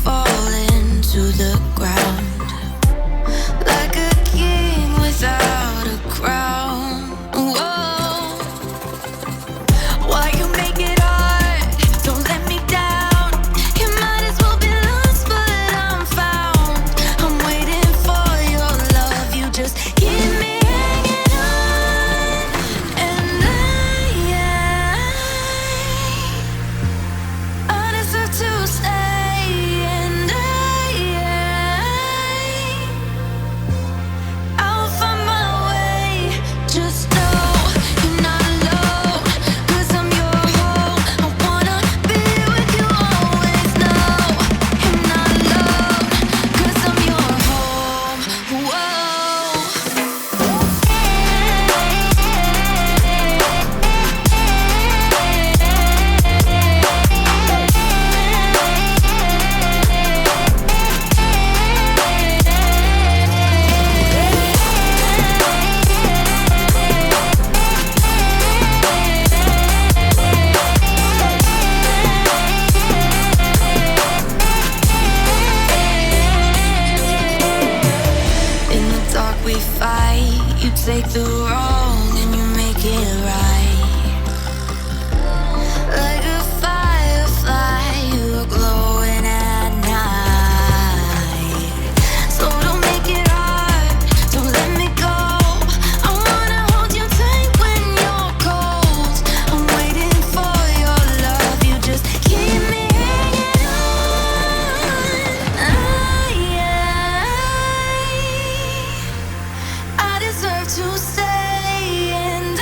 falling to the ground like a king without a crown. Whoa, why you make it hard? Don't let me down. You might as well be lost, but I'm found. I'm waiting for your love. You just keep me hanging on, and I deserve to stay, and I'll find my way. Just know you're not alone, 'cause I'm your home. I wanna be with you always. Know you're not alone, 'cause I'm your home. In the dark we fight. You take the wrong and you make it right. Like a firefly, you are glowing at night. So don't make it hard, don't let me go. I wanna hold you tight when you're cold. I'm waiting for your love. You just keep me hanging on. I deserve to stay, and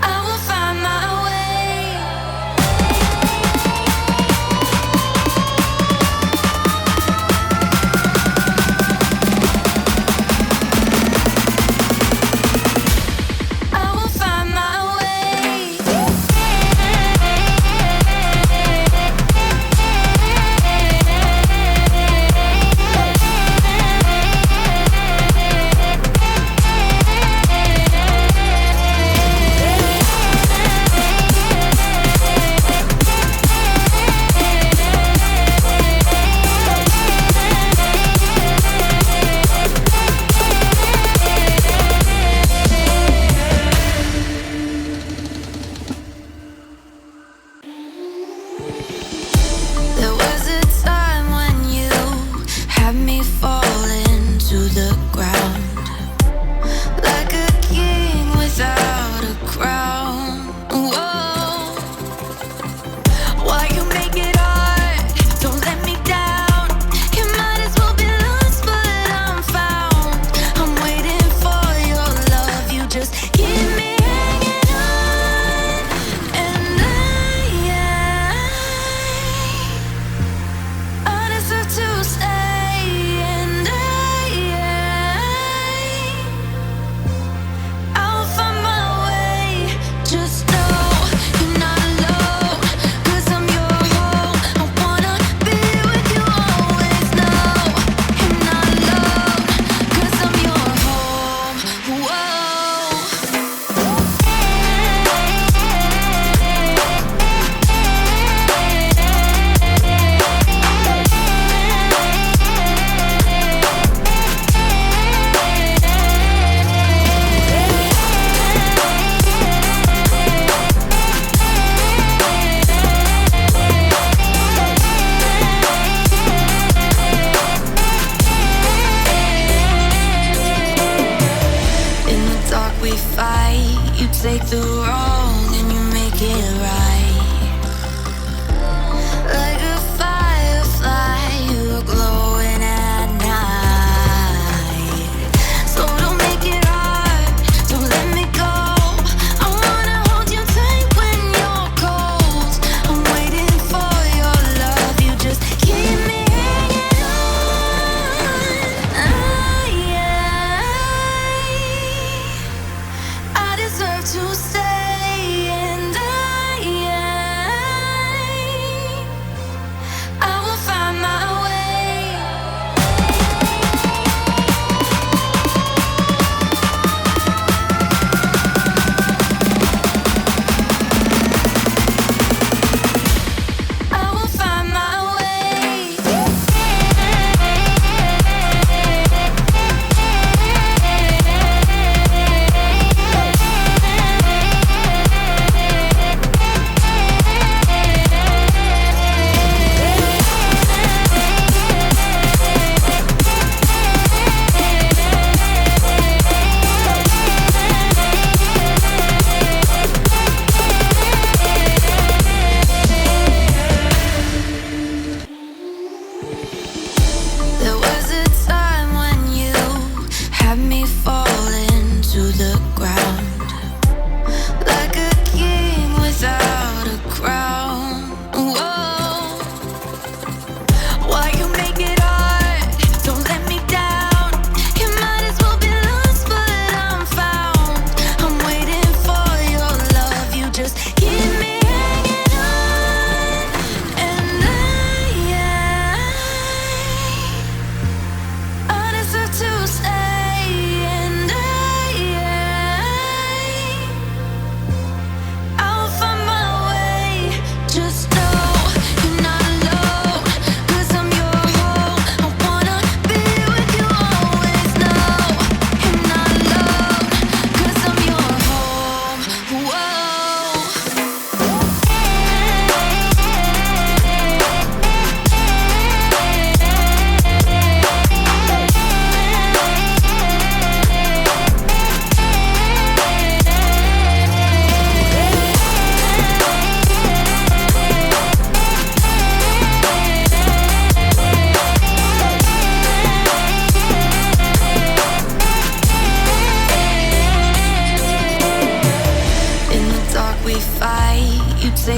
I will find my way. I will find my way. There was a time when you had me falling to the ground like a king without a crown. Whoa, why you make it hard? Don't let me down. You might as well be lost, but I'm found. I'm waiting for your love. You just keep me hanging on, and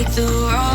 take the wrong